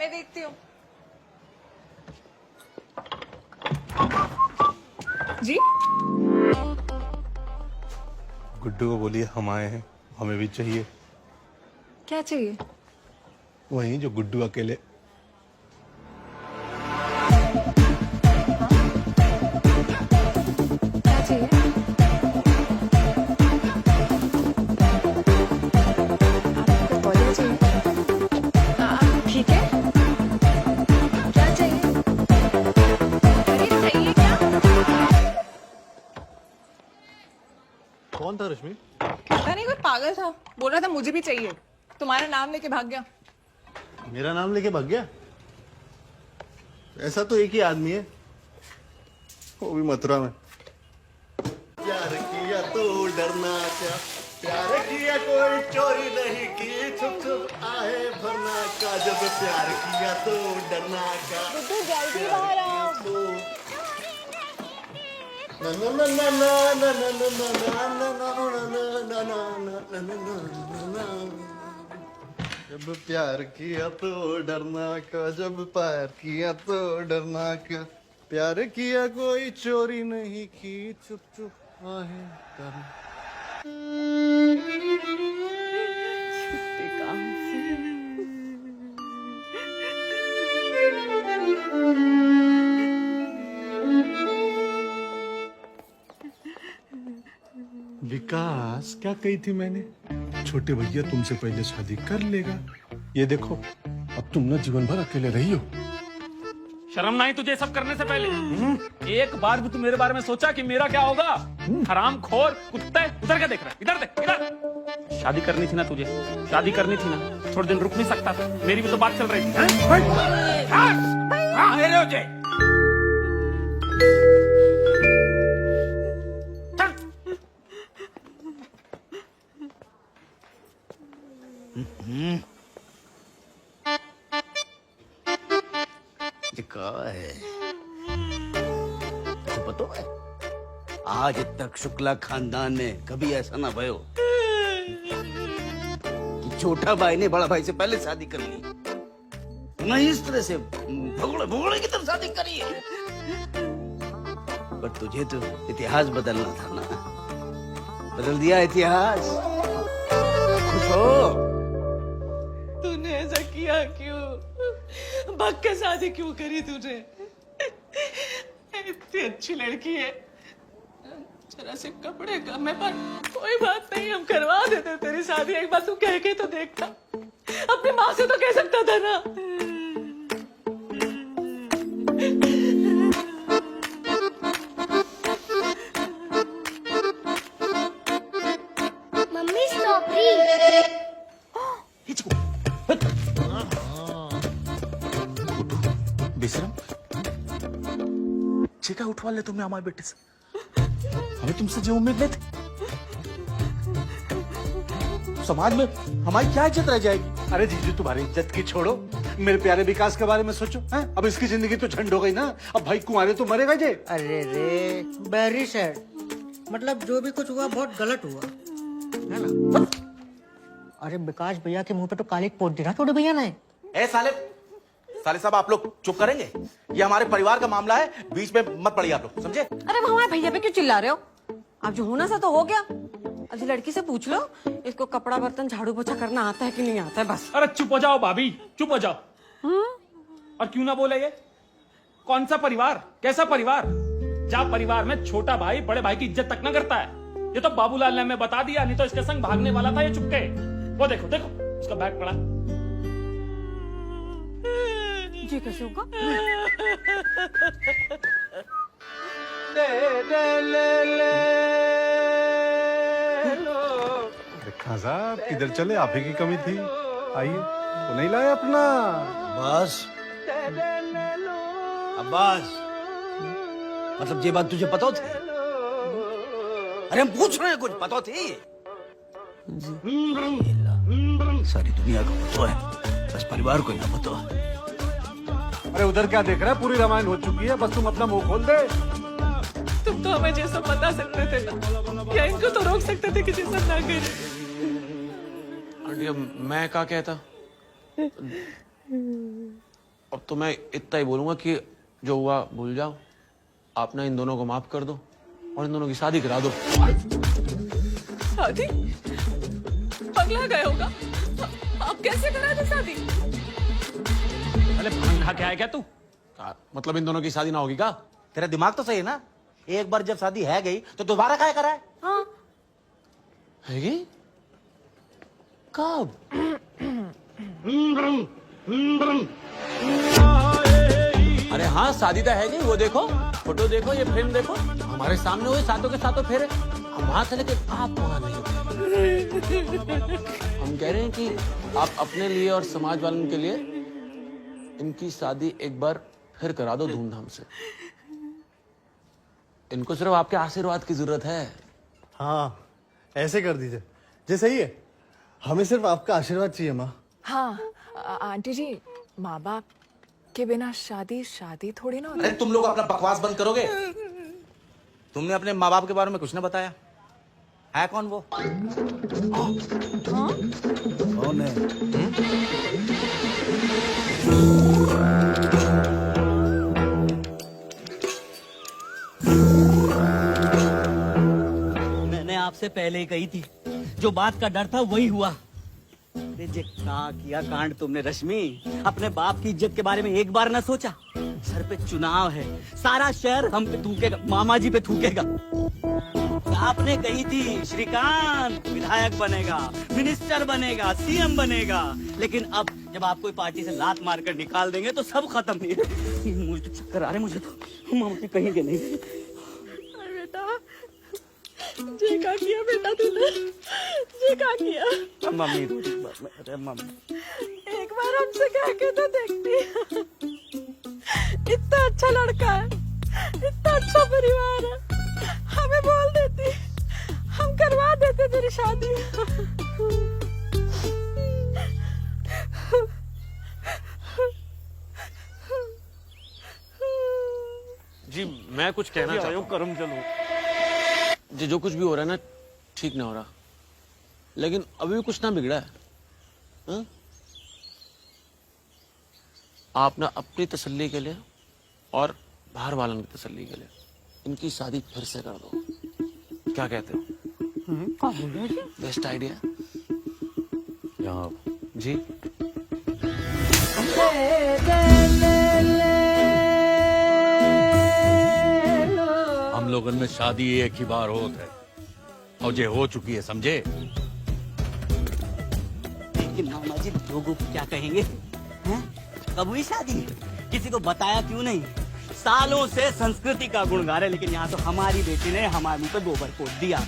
मैं देखती हूँ। जी गुड्डू को बोलिए हम आए हैं, हमें भी चाहिए। क्या चाहिए? वही जो गुड्डू अकेले। क्या चाहिए? आपको तौलिया चाहिए? ठीक है। क्या चाहिए? अरे चाहिए क्या? कौन था रश्मि? पता नहीं, कोई पागल था, बोल रहा था मुझे भी चाहिए। तुम्हारा नाम लेके भाग गया। मेरा नाम लेके भाग गया? ऐसा तो एक ही आदमी है, वो भी मथुरा में। प्यार किया तो डरना क्या, प्यार किया कोई चोरी नहीं की, छुप छुप आए भरना का, जब प्यार किया तो डरना क्या। गुड्डू जल्दी बाहर आओ। ना ना ना ना ना ना ना ना ना ना ना ना। जब प्यार किया तो डरना का, जब प्यार किया तो डरना का, प्यार किया कोई चोरी नहीं की, चुप चुप आहे करना। विकास, क्या कही थी मैंने? छोटे भैया तुमसे पहले शादी कर लेगा। ये देखो, अब तुम ना जीवन भर अकेले रही हो। शर्म नहीं तुझे सब करने से पहले? एक बार भी तू मेरे बारे में सोचा कि मेरा क्या होगा? हराम खोर कुत्ते, उधर क्या देख रहा है? इधर देख, इधर। शादी करनी थी ना तुझे, शादी करनी थी ना, थोड़े दिन रुक नहीं सकता था? मेरी भी तो बात चल रही थी। है तो पता है, आज तक शुक्ला खानदान में कभी ऐसा ना भयो कि छोटा भाई ने बड़ा भाई से पहले शादी कर ली, नहीं इस तरह से भगोड़े भगोड़े की तरफ शादी करी है। पर तुझे तो इतिहास बदलना था ना, बदल दिया इतिहास। खुश हो? तूने ऐसा किया क्यों? भाग के शादी क्यों करी तूने? इतनी अच्छी लड़की है, जरा से कपड़े कम है, पर कोई बात नहीं, हम करवा देते तेरी शादी। एक बार तू कह के तो देखता, अपनी माँ से तो कह सकता था ना। Mummy strawberry. विश्रम चिका उठवा ले तुम्हें हमारे बेटे से, हमें तुमसे जो उम्मीद नहीं थी। समाज में हमारी क्या इज्जत रह जाएगी? अरे जीजू, तुम्हारी इज्जत की छोड़ो, मेरे प्यारे विकास के बारे में सोचो। हैं? अब इसकी जिंदगी तो झंड हो गई ना, अब भाई कुंवारे तो मरेगा जे। अरे रे वेरी सैड, मतलब जो भी कुछ हुआ बहुत गलत हुआ है ना। अरे विकास भैया के मुंह पे तो कालिक पोत दी ना छोटे भैया ने। ए साले साहब, आप लोग चुप करेंगे? ये हमारे परिवार का मामला है, बीच में मत पड़िए आप लोग, समझे? अरे वो हमारे भैया पे क्यों चिल्ला रहे हो? अब जो होना सा तो हो गया। अभी लड़की से पूछ लो, इसको कपड़ा बर्तन झाड़ू पोछा करना आता है कि नहीं आता है, बस। अरे चुप हो जाओ भाभी, चुप हो जाओ। और क्यों ना बोले ये? कौन सा परिवार, कैसा परिवार? जहाँ परिवार में छोटा भाई बड़े भाई की इज्जत तक न करता है। ये तो बाबूलाल ने हमें बता दिया, नहीं तो इसके संग भागने वाला था ये चुपके। वो देखो देखो, उसका बैग पड़ा। ये कैसे होगा? खां साहब किधर चले? आप ही की कमी थी, आइए। तो नहीं लाए अपना? बस अब्बास, मतलब ये बात तुझे पता थी? अरे हम पूछ रहे हैं, कुछ पता थी? सारी दुनिया को पता है, बस परिवार को ना पता। अरे उधर क्या देख रहा है, पूरी रामायण हो चुकी है, बस तुम अपना मुंह खोल दे। तुम तो हमें जैसा बता सकते थे ना, या इनको तो रोक सकते थे कि जैसा ना करे। मैं क्या कहता? अब तो मैं इतना ही बोलूंगा कि जो हुआ भूल जाओ, आप ना इन दोनों को माफ कर दो और इन दोनों की शादी करा दो। शादी? पगला गए होगा? आप कैसे करा दे शादी? अरे भांग खा के आया क्या तू? मतलब इन दोनों की शादी ना होगी क्या? तेरा दिमाग तो सही है ना? एक बार जब शादी है गई तो दोबारा काय करा है? हाँ हैगी? कब? अरे हाँ, शादी तो है जी। वो देखो, फोटो देखो, ये फिल्म देखो, हमारे सामने हुए सातों के सातों फेरे। हम वहां से लेके आप वहां नहीं गए। हम कह रहे हैं कि आप अपने लिए और समाज वालों के लिए इनकी शादी एक बार फिर करा दो धूमधाम से। इनको सिर्फ आपके आशीर्वाद की जरूरत है। हाँ, ऐसे कर दीजिए। जी सही है, हमें सिर्फ आपका आशीर्वाद चाहिए माँ। हाँ आंटी जी, माँ बाप के बिना शादी शादी थोड़ी ना होती। अरे तुम लोग अपना बकवास बंद करोगे? तुमने अपने माँ बाप के बारे में कुछ ना बताया। है कौन वो? कौन है? मैंने आपसे पहले ही कही थी, जो बात का डर था वही हुआ। अरे जे का किया कांड तुमने रश्मि, अपने बाप की इज्जत के बारे में एक बार ना सोचा? सर पे चुनाव है, सारा शहर हम पे थूकेगा, मामा जी पे थूकेगा। आपने कही थी श्रीकांत विधायक बनेगा, मिनिस्टर बनेगा, सीएम बनेगा, लेकिन अब जब आप कोई पार्टी से लात मारकर निकाल देंगे तो सब खत्म। नहीं, मुझे तो चक्कर आ रहे, मुझे तो मामा जी कहेंगे नहीं। बेटा, जे का किया बेटा तूने? जे का किया? मम्मी, अरे मम्मी, एक बार हमसे कह के तो देखती। इतना अच्छा लड़का है, इतना अच्छा परिवार है, हमें बोल देती, हम करवा देते तेरी शादी। जी मैं कुछ कहना चाहता हूँ। करम चलो। जी जो कुछ भी हो रहा है ना, ठीक ना हो रहा, लेकिन अभी भी कुछ ना बिगड़ा है। हाँ? आप ना अपनी तसल्ली के लिए और बाहर वालों की तसल्ली के लिए इनकी शादी फिर से कर दो। क्या कहते हो? Best idea. जी हम लोगन में शादी एक ही बार होत है और ये हो चुकी है, समझे? लेकिन मामा जी लोगों को क्या कहेंगे? हैं? कब हुई शादी? किसी को बताया क्यों नहीं? सालों से संस्कृति का गुण गा रहे, लेकिन यहाँ तो हमारी बेटी ने हमारे मुंह पे गोबर पोत दिया।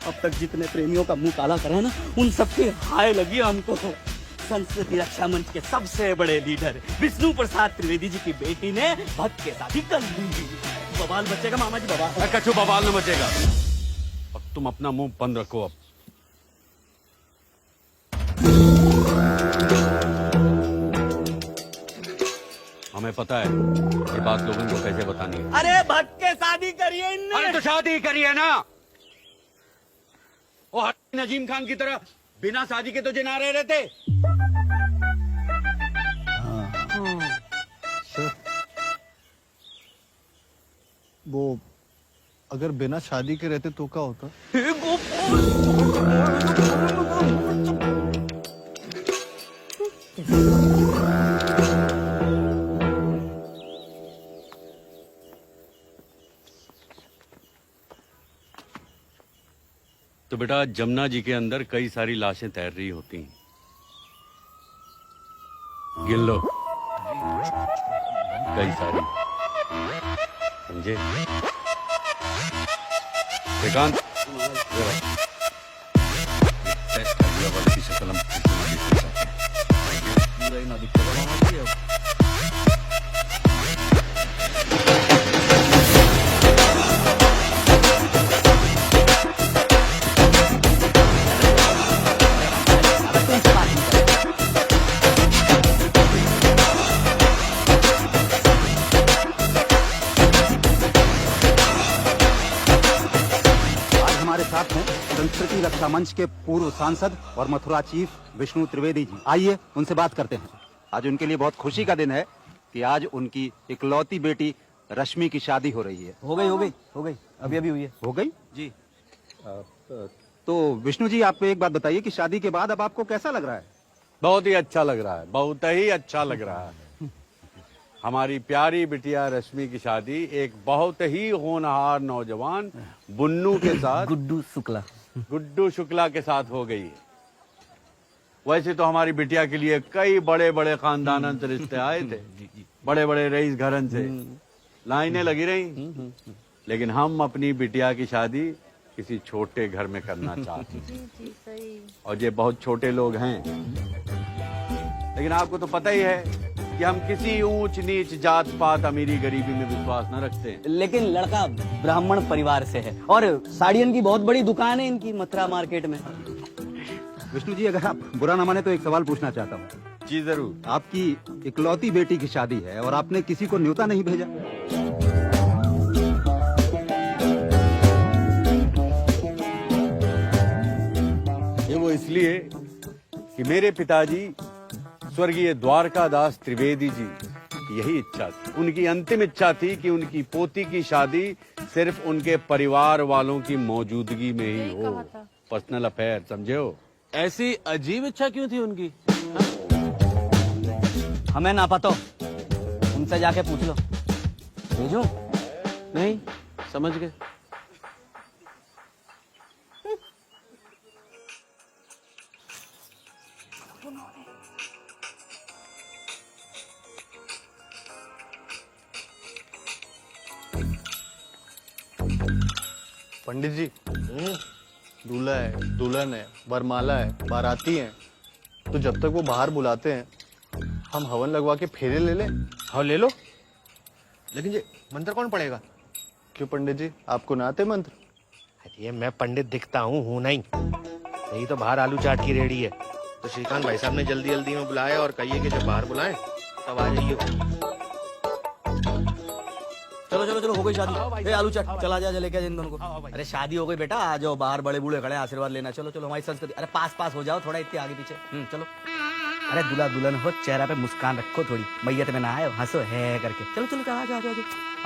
अब तक जितने प्रेमियों का मुंह काला करा है ना, उन सबके हाय लगी हमको। संस्कृति रक्षा मंच के सबसे बड़े लीडर विष्णु प्रसाद त्रिवेदी जी की बेटी ने भक्त के शादी कर ली। बवाल बचेगा मामा जी, बवाल। कछु बवाल न मचेगा। अब तुम अपना मुंह बंद रखो। अब हमें पता है ये बात लोगों को कैसे बतानी है। अरे भक्त के शादी करिए इनने। अरे तो शादी करिए ना। वो नजीम खान की तरह बिना शादी के तो जिना रहे रहते। वो अगर बिना शादी के रहते तो क्या होता? तो बेटा जमुना जी के अंदर कई सारी लाशें तैर रही होती हैं, गिन लो। कई सारी, समझे? श्रीकांत, जरा टेस्ट कर लिया वाली की शक्ल हम पूरा ही ना दिखता है। साथ हैं संस्कृति रक्षा मंच के पूर्व सांसद और मथुरा चीफ विष्णु त्रिवेदी जी। आइए उनसे बात करते हैं। आज उनके लिए बहुत खुशी का दिन है कि आज उनकी इकलौती बेटी रश्मि की शादी हो रही है। हो गई अभी अभी हुई है। हो गई? जी। तो विष्णु जी, आप एक बात बताइए कि शादी के बाद अब आपको कैसा लग रहा है? बहुत ही अच्छा लग रहा है, बहुत ही अच्छा लग रहा है। हमारी प्यारी बिटिया रश्मि की शादी एक बहुत ही होनहार नौजवान बुन्नू के साथ, गुड्डू शुक्ला के साथ हो गई है। वैसे तो हमारी बिटिया के लिए कई बड़े बड़े खानदानन से रिश्ते आए थे, बड़े बड़े रईस घरन से लाइनें लगी रही, लेकिन हम अपनी बिटिया की शादी किसी छोटे घर में करना चाहते हैं। और ये बहुत छोटे लोग हैं, लेकिन आपको तो पता ही है कि हम किसी ऊंच नीच जात पात अमीरी गरीबी में विश्वास न रखते हैं। लेकिन लड़का ब्राह्मण परिवार से है और साड़ियन की बहुत बड़ी दुकान है इनकी मथुरा मार्केट में। विष्णु जी, अगर आप बुरा ना माने तो एक सवाल पूछना चाहता हूँ। जी जरूर। आपकी इकलौती बेटी की शादी है और आपने किसी को न्योता नहीं भेजा? ये वो इसलिए कि मेरे पिताजी स्वर्गीय द्वारकादास त्रिवेदी जी यही इच्छा थी, उनकी अंतिम इच्छा थी कि उनकी पोती की शादी सिर्फ उनके परिवार वालों की मौजूदगी में ही हो। पर्सनल अफेयर, समझे हो? ऐसी अजीब इच्छा क्यों थी उनकी? हमें ना पता, उनसे जाके पूछ लो। भेजो? नहीं, समझ गए। पंडित जी, दूल्हा है, दुल्हन है, वरमाला है, बाराती हैं, तो जब तक वो बाहर बुलाते हैं हम हवन लगवा के फेरे ले लें। हाँ ले लो, लेकिन ये मंत्र कौन पढ़ेगा? क्यों पंडित जी, आपको ना आते मंत्र? ये मैं पंडित दिखता हूँ नहीं। यही तो बाहर आलू चाट की रेडी है, तो श्रीकांत भाई साहब ने जल्दी जल्दी में बुलाया और कहिए कि जब बाहर बुलाएं तब आ जाइए। चलो चलो चलो, हो गई शादी। ए आलू चाट, चला जा लेके आ इन दोनों को। अरे शादी हो गई बेटा, आ जाओ बाहर, बड़े बूढ़े खड़े, आशीर्वाद लेना। चलो चलो, हमारी संस्कृति। अरे पास पास हो जाओ थोड़ा, इतने आगे पीछे। चलो। अरे दूल्हा दुल्हन हो, चेहरा पे मुस्कान रखो थोड़ी, मैयत में ना आए, हंसो है करके। चलो चलो, आ जाओ आ जाओ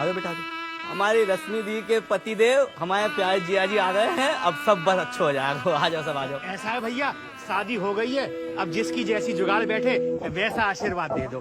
आ जाओ बेटा, आ जाओ। हमारी रश्मि दी के पति देव हमारे प्यारे जिया जी आ गए हैं, अब सब बस अच्छा हो जाएगा। आ जाओ सब, आ जाओ। ऐसा है भैया, शादी हो गई है, अब जिसकी जैसी जुगाड़ बैठे वैसा आशीर्वाद दे दो।